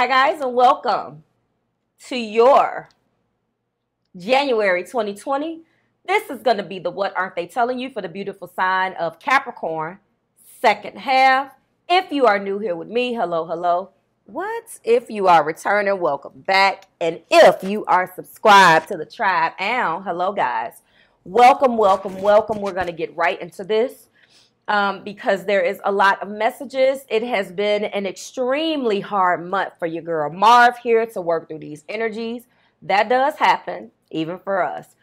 Hi guys, and welcome to your January 2020. This is going to be the What Aren't They Telling You for the beautiful sign of Capricorn, second half. If you are new here with me, hello, hello. What? If you are returning, welcome back. And if you are subscribed to the tribe, and hello guys, welcome, welcome, welcome. We're going to get right into this. Because there is a lot of messages. It has been an extremely hard month for your girl Marve here to work through these energies. That does happen, even for us.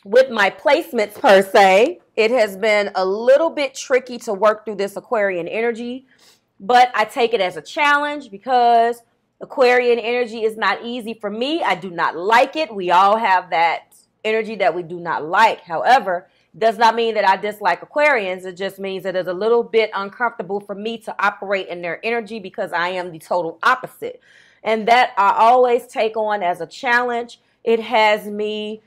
With my placements per se, it has been a little bit tricky to work through this Aquarian energy, but I take it as a challenge because Aquarian energy is not easy for me. I do not like it. We all have that energy that we do not like. However, does not mean that I dislike Aquarians. It just means that it's a little bit uncomfortable for me to operate in their energy because I am the total opposite. And that I always take on as a challenge. It has me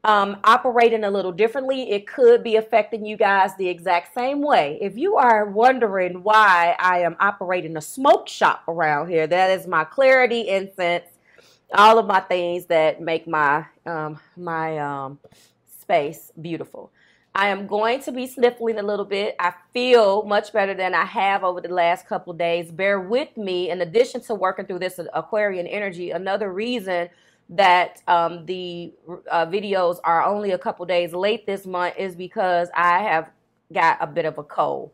operating a little differently. It could be affecting you guys the exact same way. If you are wondering why I am operating a smoke shop around here, that is my clarity incense, all of my things that make my space beautiful. I am going to be sniffling a little bit. I feel much better than I have over the last couple of days. Bear with me. In addition to working through this Aquarian energy, another reason that the videos are only a couple days late this month is because I have got a bit of a cold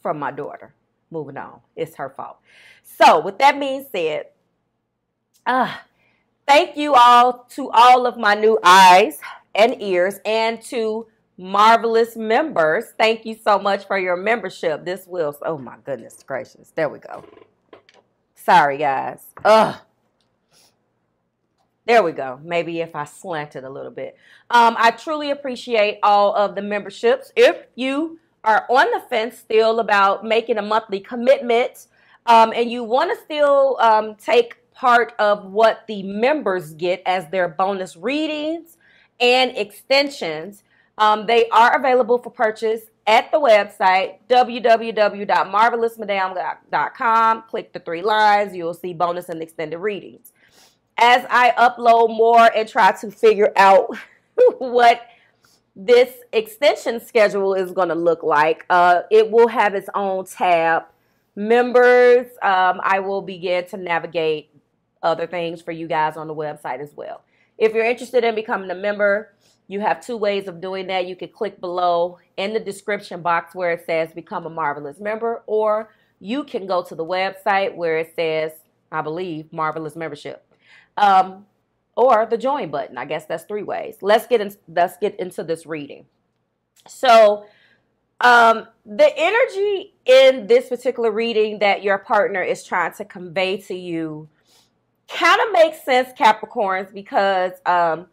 from my daughter. Moving on. It's her fault. So with that being said, thank you all to all of my new eyes and ears, and to marvelous members. Thank you so much for your membership. This will, oh my goodness gracious. There we go. Sorry guys. There we go. Maybe if I slanted a little bit. I truly appreciate all of the memberships. If you are on the fence still about making a monthly commitment, and you want to still take part of what the members get as their bonus readings and extensions, they are available for purchase at the website www.marvelousmadame.com. Click the three lines. You'll see bonus and extended readings. As I upload more and try to figure out what this extension schedule is going to look like, it will have its own tab. Members, I will begin to navigate other things for you guys on the website as well. If you're interested in becoming a member, you have two ways of doing that. You can click below in the description box where it says become a marvelous member, or you can go to the website where it says, I believe, marvelous membership, or the join button. I guess that's three ways. Let's get into this reading. So the energy in this particular reading that your partner is trying to convey to you kind of makes sense, Capricorns, because I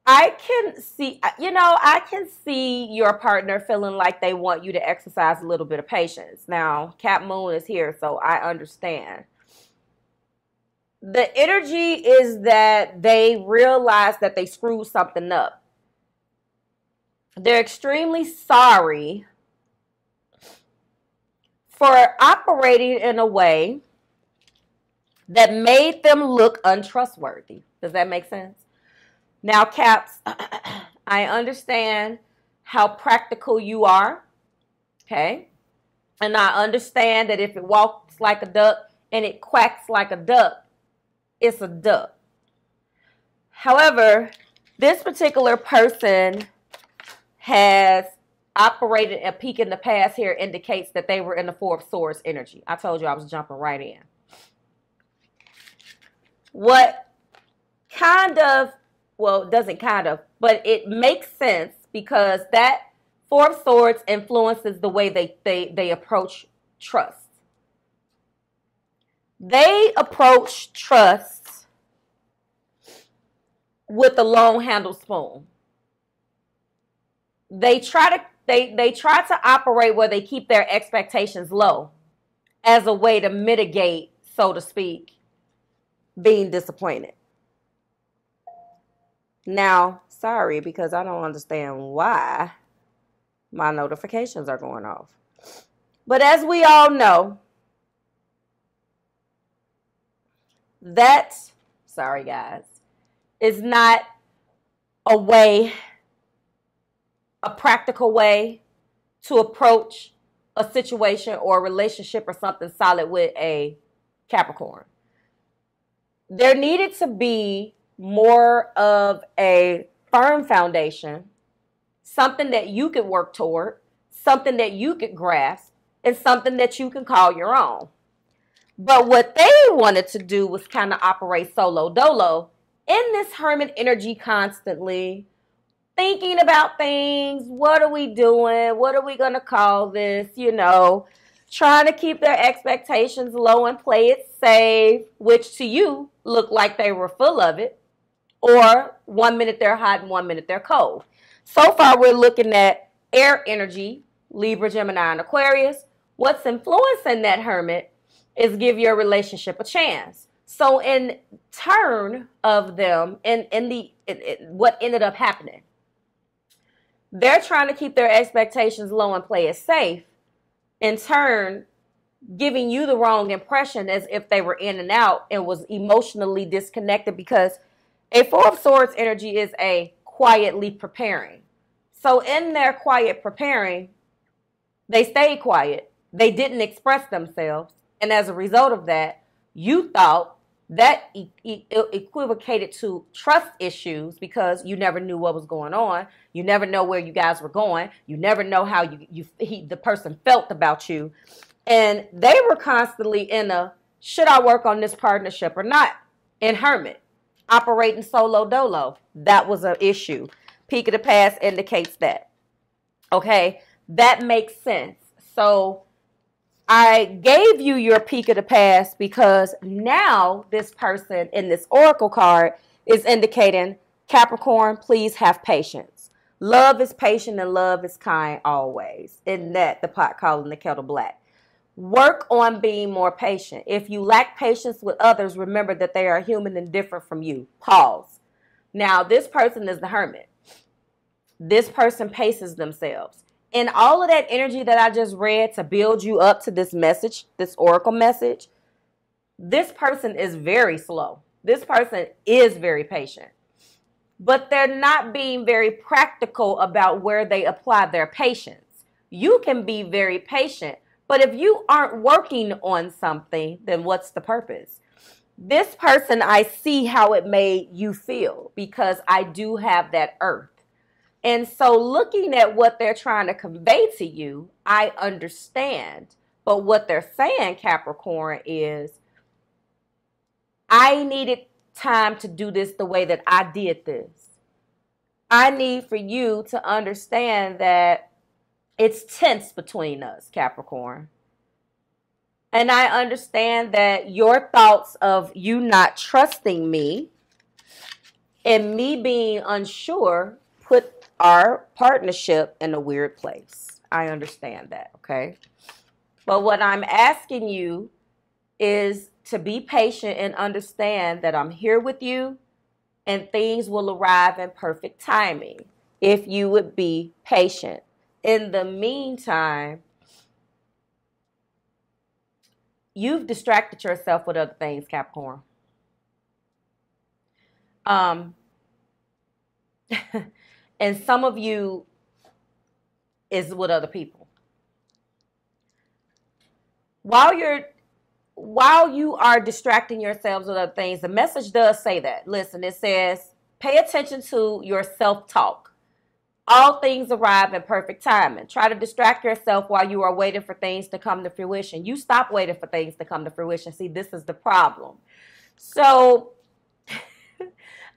can see, I can see your partner feeling like they want you to exercise a little bit of patience. Now, Cap Moon is here, so I understand. The energy is that they realize that they screwed something up. They're extremely sorry for operating in a way that made them look untrustworthy. Does that make sense? Now, Caps, I understand how practical you are, okay? And I understand that if it walks like a duck and it quacks like a duck, it's a duck. However, this particular person has operated, a peek in the past here indicates that they were in the Four of Swords energy. I told you I was jumping right in. What kind of, well, it doesn't kind of, but it makes sense because that Four of Swords influences the way they approach trust. They approach trust with a long handle spoon. They try to operate where they keep their expectations low as a way to mitigate, so to speak, being disappointed. Now, sorry, because I don't understand why my notifications are going off. But as we all know, that, sorry guys, is not a practical way to approach a situation or a relationship or something solid with a Capricorn. There needed to be more of a firm foundation, something that you could work toward, something that you could grasp, and something that you can call your own. But what they wanted to do was kind of operate solo dolo in this hermit energy, constantly thinking about things. What are we doing? What are we going to call this? You know, trying to keep their expectations low and play it safe, which to you looked like they were full of it. Or 1 minute they're hot and 1 minute they're cold. So far, we're looking at air energy, Libra, Gemini, and Aquarius. What's influencing that hermit is give your relationship a chance. So in turn of them, what ended up happening, they're trying to keep their expectations low and play it safe. In turn, giving you the wrong impression as if they were in and out and was emotionally disconnected, because a Four of Swords energy is a quietly preparing. So in their quiet preparing, they stayed quiet. They didn't express themselves. And as a result of that, you thought that equivocated to trust issues, because you never knew what was going on. You never know where you guys were going. You never know how the person felt about you. And they were constantly in a, should I work on this partnership or not? In hermit, operating solo dolo. That was an issue. Peak of the past indicates that. Okay, that makes sense. So I gave you your peak of the past because now this person in this oracle card is indicating, Capricorn, please have patience. Love is patient and love is kind always. Isn't that the pot calling the kettle black? Work on being more patient. If you lack patience with others, remember that they are human and different from you. Pause. Now, this person is the hermit. This person paces themselves. And all of that energy that I just read to build you up to this message, this oracle message, this person is very slow. This person is very patient. But they're not being very practical about where they apply their patience. You can be very patient, but if you aren't working on something, then what's the purpose? This person, I see how it made you feel, because I do have that earth. And so looking at what they're trying to convey to you, I understand. But what they're saying, Capricorn, is I needed time to do this the way that I did this. I need for you to understand that it's tense between us, Capricorn. And I understand that your thoughts of you not trusting me and me being unsure put our partnership in a weird place. I understand that, okay? But what I'm asking you is to be patient and understand that I'm here with you and things will arrive in perfect timing if you would be patient. In the meantime, you've distracted yourself with other things, Capricorn. And some of you is with other people. While you are distracting yourselves with other things, the message does say that. Listen, it says, pay attention to your self-talk. All things arrive in perfect timing. Try to distract yourself while you are waiting for things to come to fruition. You stop waiting for things to come to fruition. See, this is the problem. So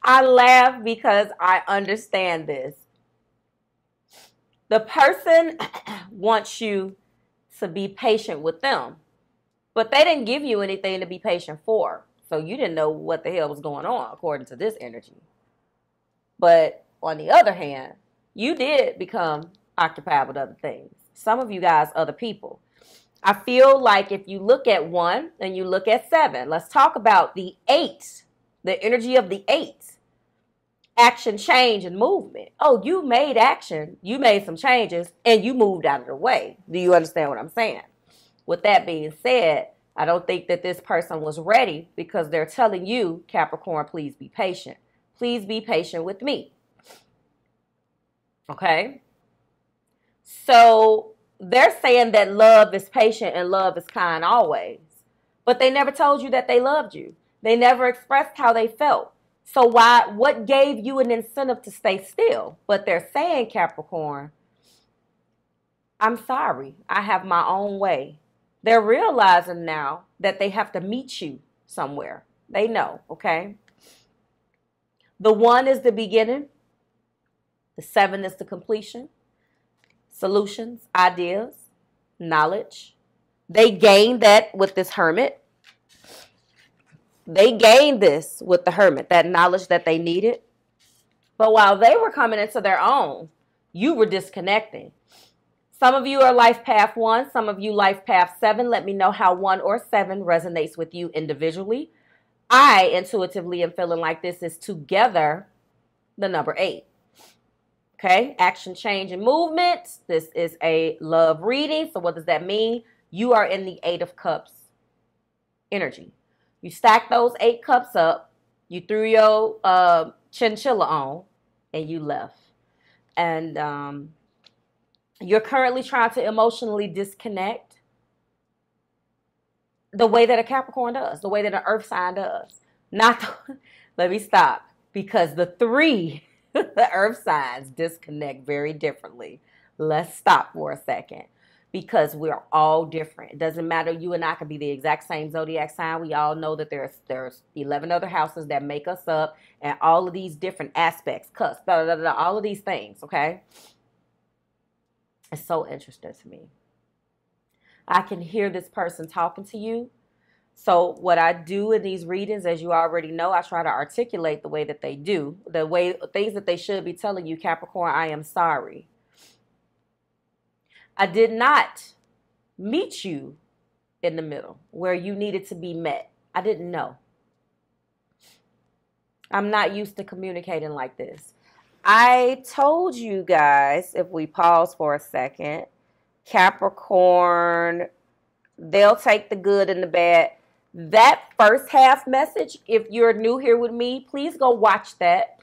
I laugh because I understand this. The person wants you to be patient with them, but they didn't give you anything to be patient for. So you didn't know what the hell was going on according to this energy. But on the other hand, you did become occupied with other things. Some of you guys, other people. I feel like if you look at 1 and you look at 7, let's talk about the 8, the energy of the 8. Action, change, and movement. Oh, you made action. You made some changes and you moved out of the way. Do you understand what I'm saying? With that being said, I don't think that this person was ready because they're telling you, Capricorn, please be patient. Please be patient with me. Okay? So they're saying that love is patient and love is kind always. But they never told you that they loved you. They never expressed how they felt. So what gave you an incentive to stay still? But they're saying, Capricorn, I'm sorry. I have my own way. They're realizing now that they have to meet you somewhere. They know, okay? The 1 is the beginning. The 7 is the completion. Solutions, ideas, knowledge. They gained that with this Hermit. They gained this with the Hermit, that knowledge that they needed. But while they were coming into their own, you were disconnecting. Some of you are life path 1, some of you life path 7. Let me know how 1 or 7 resonates with you individually. I intuitively am feeling like this is together the number 8. Okay, action, change, and movement. This is a love reading. So what does that mean? You are in the 8 of Cups energy. You stack those 8 cups up. You threw your chinchilla on and you left. And you're currently trying to emotionally disconnect the way that a Capricorn does, the way that an earth sign does. Let me stop. Because the 3, the earth signs disconnect very differently. Let's stop for a second. Because we're all different. It doesn't matter. You and I could be the exact same zodiac sign. We all know that there's 11 other houses that make us up. And all of these different aspects, all of these things, okay? It's so interesting to me. I can hear this person talking to you. So what I do in these readings, as you already know, I try to articulate the way that they do. Things that they should be telling you, Capricorn, I am sorry. I did not meet you in the middle where you needed to be met. I didn't know. I'm not used to communicating like this. I told you guys, if we pause for a second, Capricorn, they'll take the good and the bad. That first half message, if you're new here with me, please go watch that.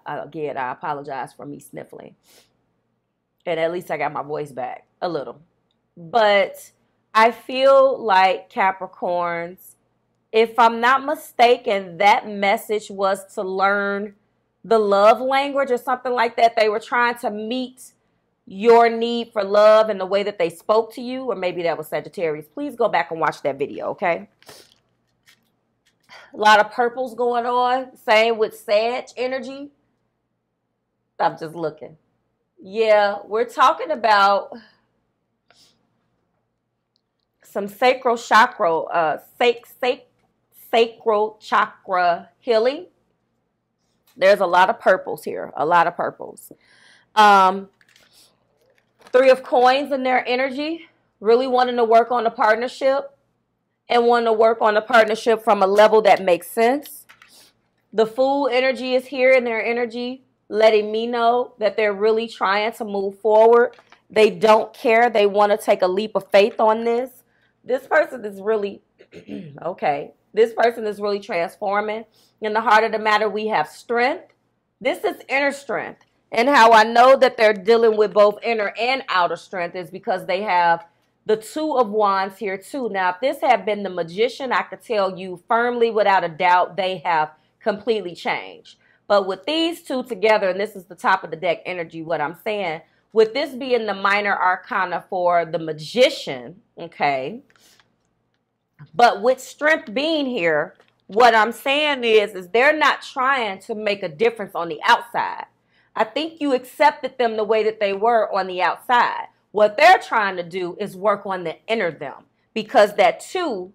Again, I apologize for me sniffling. And at least I got my voice back a little. But I feel like Capricorns, if I'm not mistaken, that message was to learn the love language or something like that. They were trying to meet your need for love and the way that they spoke to you. Or maybe that was Sagittarius. Please go back and watch that video, okay? A lot of purples going on. Same with Sag energy. I'm just looking. Yeah, we're talking about some sacral chakra, sacral chakra healing. There's a lot of purples here, a lot of purples. 3 of coins in their energy, really wanting to work on a partnership and wanting to work on a partnership from a level that makes sense. The Fool energy is here in their energy, letting me know that they're really trying to move forward. They don't care. They want to take a leap of faith on this. This person is really, okay, this person is really transforming. In the heart of the matter, we have strength. This is inner strength. And how I know that they're dealing with both inner and outer strength is because they have the 2 of Wands here too. Now, if this had been the Magician, I could tell you firmly, without a doubt, they have completely changed. But with these 2 together, and this is the top of the deck energy, what I'm saying, with this being the minor arcana for the Magician, okay, but with strength being here, what I'm saying is they're not trying to make a difference on the outside. I think you accepted them the way that they were on the outside. What they're trying to do is work on the inner them, because that 2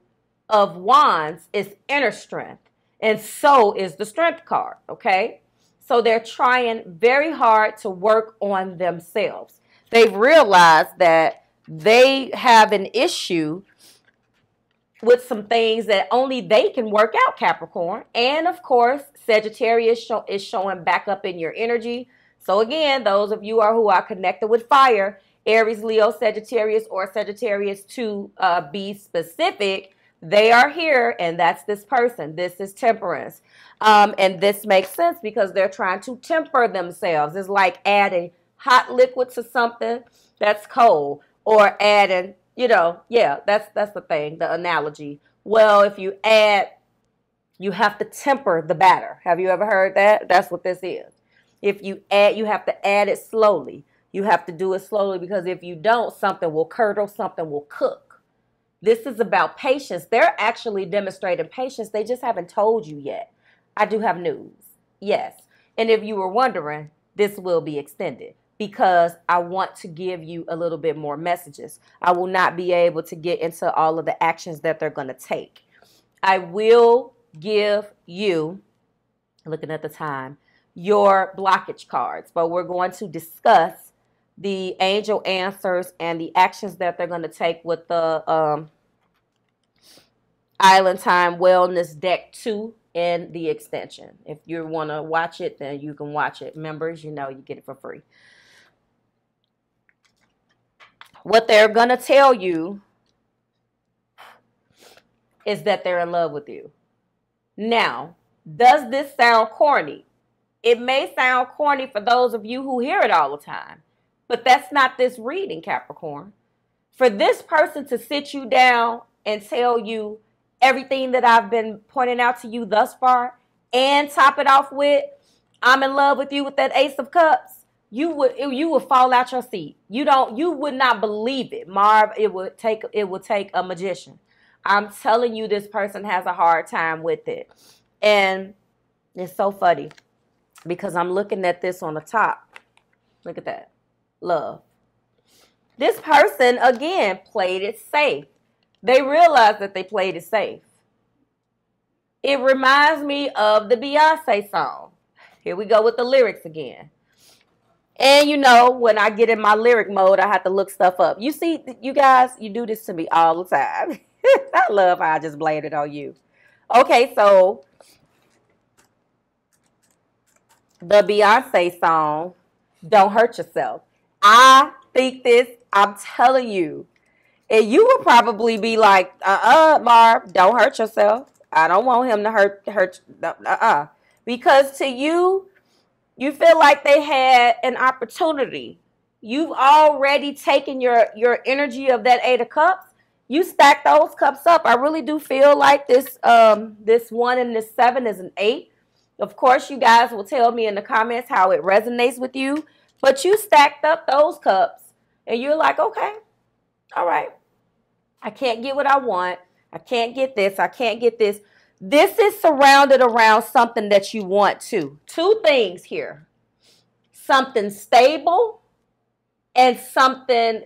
of Wands is inner strength. And so is the Strength card, okay? So they're trying very hard to work on themselves. They've realized that they have an issue with some things that only they can work out, Capricorn. And, of course, Sagittarius is showing back up in your energy. So, again, those of you who are connected with fire, Aries, Leo, Sagittarius, or Sagittarius to be specific, they are here, and that's this person. This is Temperance. And this makes sense because they're trying to temper themselves. It's like adding hot liquid to something that's cold, or adding, you know, yeah, that's the thing, the analogy. Well, if you add, you have to temper the batter. Have you ever heard that? That's what this is. If you add, you have to add it slowly. You have to do it slowly because if you don't, something will curdle, something will cook. This is about patience. They're actually demonstrating patience. They just haven't told you yet. I do have news. Yes. And if you were wondering, this will be extended because I want to give you a little bit more messages. I will not be able to get into all of the actions that they're going to take. I will give you, looking at the time, your blockage cards, but we're going to discuss the angel answers and the actions that they're going to take with the Island Time Wellness Deck 2 in the extension. If you want to watch it, then you can watch it. Members, you know, you get it for free. What they're going to tell you is that they're in love with you. Now, does this sound corny? It may sound corny for those of you who hear it all the time, but that's not this reading, Capricorn. For this person to sit you down and tell you everything that I've been pointing out to you thus far and top it off with, I'm in love with you with that Ace of Cups, you would fall out your seat. You would not believe it. Marv, it would take a magician. I'm telling you, this person has a hard time with it. And it's so funny because I'm looking at this on the top. Look at that. Love. This person, again, played it safe. They realized that they played it safe. It reminds me of the Beyonce song. Here we go with the lyrics again. And you know, when I get in my lyric mode, I have to look stuff up. You see, you guys, you do this to me all the time. I love how I just blamed it on you. Okay, so the Beyonce song, Don't Hurt Yourself. I think this, I'm telling you, and you would probably be like, Marv, don't hurt yourself. I don't want him to hurt, because to you, you feel like they had an opportunity. You've already taken your energy of that Eight of Cups. You stack those cups up. I really do feel like this 1 and this 7 is an 8. Of course, you guys will tell me in the comments how it resonates with you. But you stacked up those cups, and you're like, okay, all right. I can't get what I want. I can't get this. I can't get this. This is surrounded around something that you want to. Two things here. Something stable and something,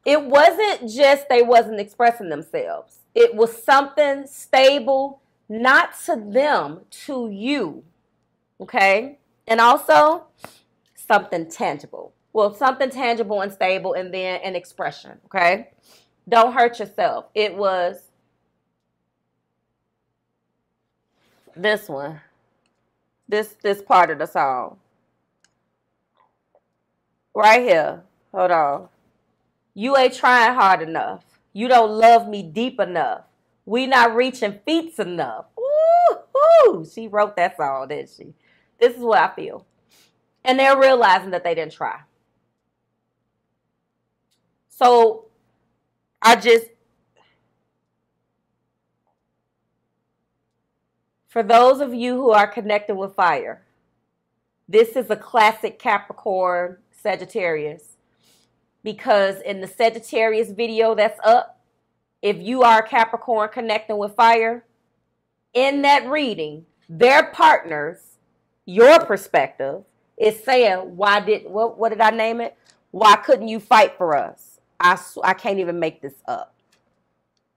it wasn't just they wasn't expressing themselves. It was something stable, not to them, to you. Okay? And also something tangible. Well, something tangible and stable, and then an expression. Okay? Don't hurt yourself. It was this one. This part of the song. Right here. Hold on. You ain't trying hard enough. You don't love me deep enough. We not reaching feats enough. Ooh, she wrote that song, didn't she? This is what I feel. And they're realizing that they didn't try. So for those of you who are connected with fire, this is a classic Capricorn Sagittarius. Because in the Sagittarius video that's up, if you are a Capricorn connecting with fire, in that reading, their partners, your perspective, is saying, what did I name it? Why couldn't you fight for us? I can't even make this up.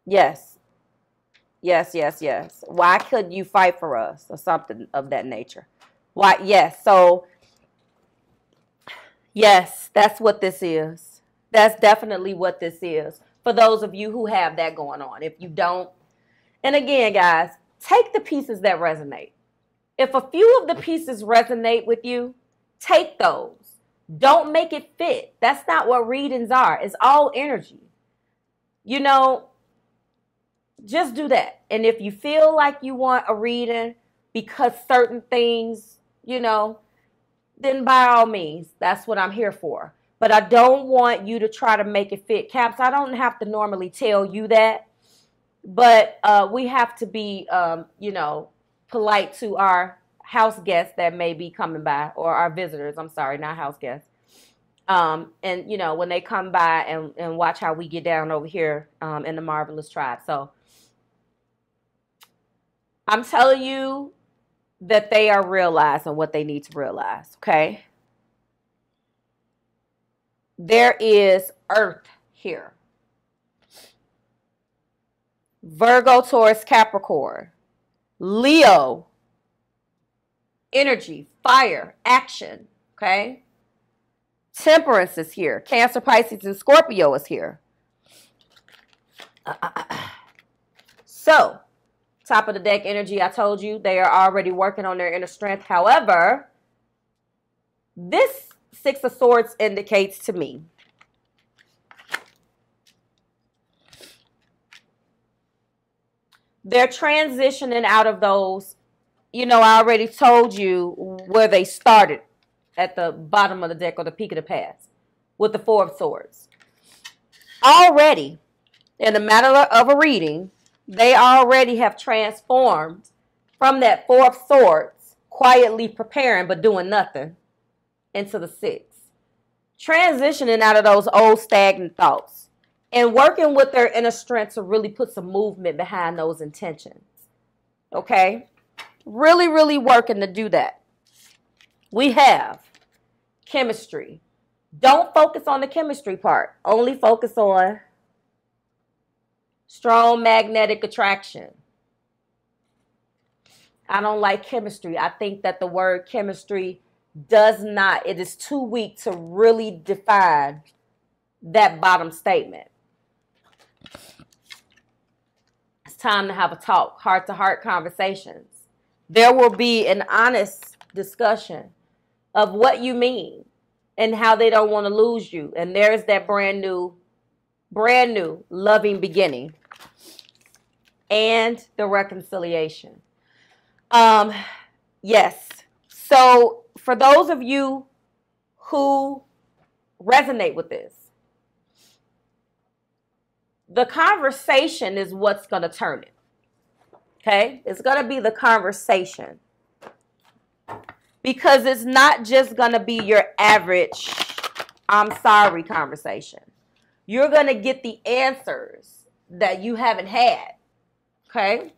Yes. Yes, yes, yes. Why couldn't you fight for us? Or something of that nature. Why? Yes. So, yes, that's what this is. That's definitely what this is. For those of you who have that going on. If you don't, and again, guys, take the pieces that resonate. If a few of the pieces resonate with you, take those. Don't make it fit. That's not what readings are. It's all energy. You know, just do that. And if you feel like you want a reading because certain things, you know, then by all means, that's what I'm here for. But I don't want you to try to make it fit. Caps, I don't have to normally tell you that. But we have to be, you know, polite to our house guests that may be coming by, or our visitors. I'm sorry, not house guests. And, you know, when they come by and watch how we get down over here in the Marvelous Tribe. So I'm telling you that they are realizing what they need to realize, okay? There is Earth here. Virgo, Taurus, Capricorn, Leo, energy, fire, action, okay? Temperance is here. Cancer, Pisces, and Scorpio is here. So, top of the deck energy, I told you, they are already working on their inner strength. However, this Six of Swords indicates to me they're transitioning out of those, you know, I already told you where they started at the bottom of the deck or the peak of the past with the Four of Swords. Already, in the matter of a reading, they already have transformed from that Four of Swords, quietly preparing but doing nothing, into the Six. Transitioning out of those old stagnant thoughts. And working with their inner strength to really put some movement behind those intentions. Okay? Really, really working to do that. We have chemistry. Don't focus on the chemistry part. Only focus on strong magnetic attraction. I don't like chemistry. I think that the word chemistry it is too weak to really define that bottom statement. Time to have a talk, heart-to-heart conversations. There will be an honest discussion of what you mean and how they don't want to lose you. And there's that brand new loving beginning and the reconciliation. Yes. So for those of you who resonate with this, the conversation is what's going to turn it. Okay? It's going to be the conversation. Because it's not just going to be your average, I'm sorry conversation. You're going to get the answers that you haven't had. Okay?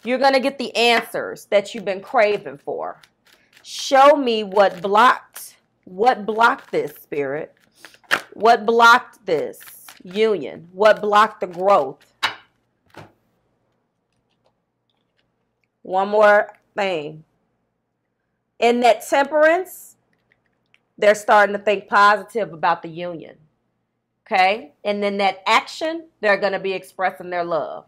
You're going to get the answers that you've been craving for. Show me what blocked this, Spirit. What blocked this union? What blocked the growth? One more thing. In that temperance, they're starting to think positive about the union. Okay? And then that action, they're going to be expressing their love.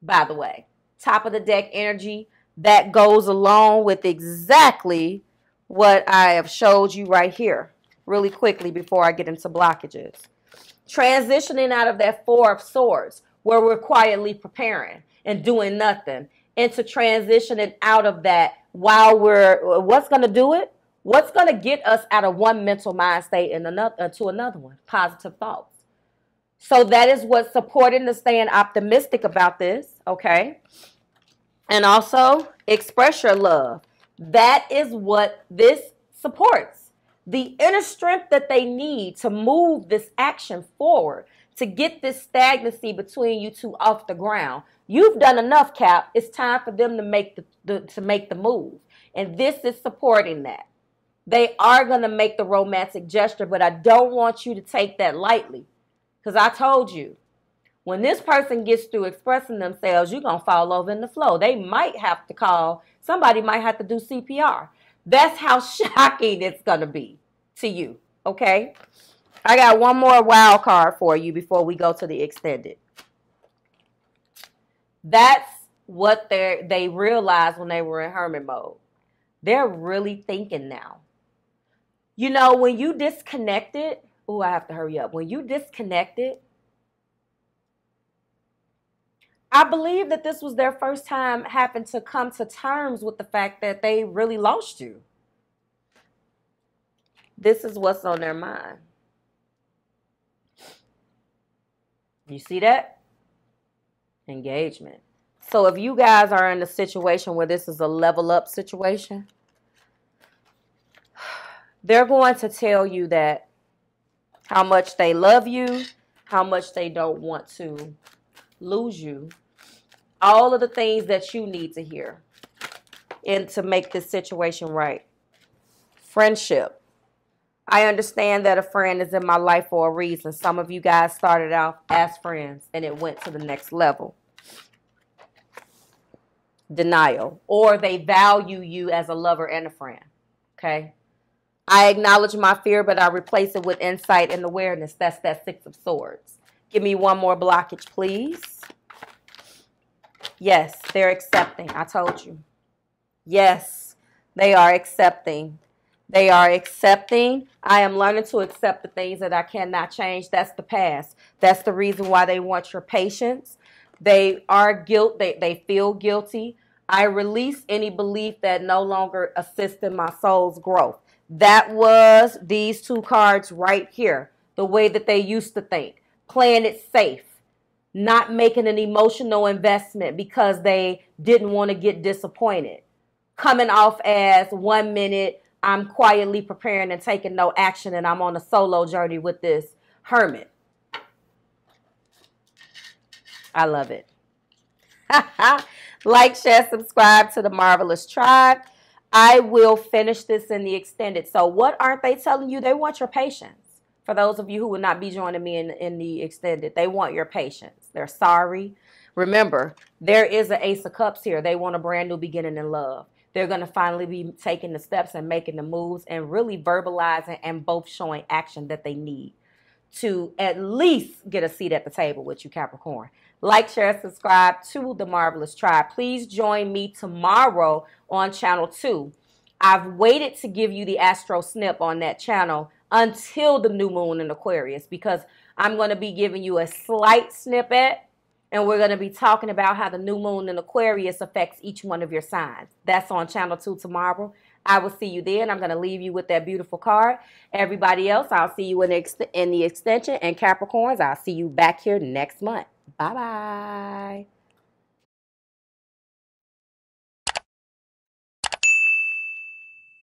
By the way, top of the deck energy, that goes along with exactly what I have showed you right here really quickly before I get into blockages. Transitioning out of that Four of Swords where we're quietly preparing and doing nothing into transitioning out of that while what's going to do it? What's going to get us out of one mental mind state and to another one? Positive thoughts. So that is what's supporting to staying optimistic about this, okay? And also, express your love. That is what this supports. The inner strength that they need to move this action forward, to get this stagnancy between you two off the ground. You've done enough, Cap. It's time for them to make the move. And this is supporting that. They are going to make the romantic gesture, but I don't want you to take that lightly. Because I told you, when this person gets through expressing themselves, you're going to fall over in the flow. They might have to call, somebody might have to do CPR. That's how shocking it's going to be to you, okay? I got one more wild card for you before we go to the extended. That's what they realized when they were in hermit mode. They're really thinking now. You know, when you disconnected, oh, I have to hurry up. When you disconnected, I believe that this was their first time having to come to terms with the fact that they really lost you. This is what's on their mind. You see that? Engagement. So if you guys are in a situation where this is a level up situation, they're going to tell you that how much they love you, how much they don't want to lose you, all of the things that you need to hear and to make this situation right. Friendship. I understand that a friend is in my life for a reason. Some of you guys started out as friends and it went to the next level. Denial. Or they value you as a lover and a friend. Okay? I acknowledge my fear, but I replace it with insight and awareness. That's that Six of Swords. Give me one more blockage, please. Yes, they're accepting. I told you. Yes, they are accepting. They are accepting. I am learning to accept the things that I cannot change. That's the past. That's the reason why they want your patience. They are they feel guilty. I release any belief that no longer assists in my soul's growth. That was these two cards right here. The way that they used to think. Playing it safe. Not making an emotional investment because they didn't want to get disappointed. Coming off as 1 minute, I'm quietly preparing and taking no action, and I'm on a solo journey with this hermit. I love it. Like, share, subscribe to the Marvelous Tribe. I will finish this in the extended. So what aren't they telling you? They want your patience. For those of you who will not be joining me in the extended, they want your patience. They're sorry. Remember, there is an Ace of Cups here. They want a brand new beginning in love. They're going to finally be taking the steps and making the moves and really verbalizing and both showing action that they need to at least get a seat at the table with you, Capricorn. Like, share, subscribe to the Marvelous Tribe. Please join me tomorrow on Channel 2. I've waited to give you the Astro Snip on that channel until the new moon in Aquarius because I'm going to be giving you a slight snippet and we're going to be talking about how the new moon in Aquarius affects each one of your signs. That's on Channel 2 tomorrow. I will see you then. I'm going to leave you with that beautiful card. Everybody else, I'll see you in the extension. And Capricorns, I'll see you back here next month. Bye-bye.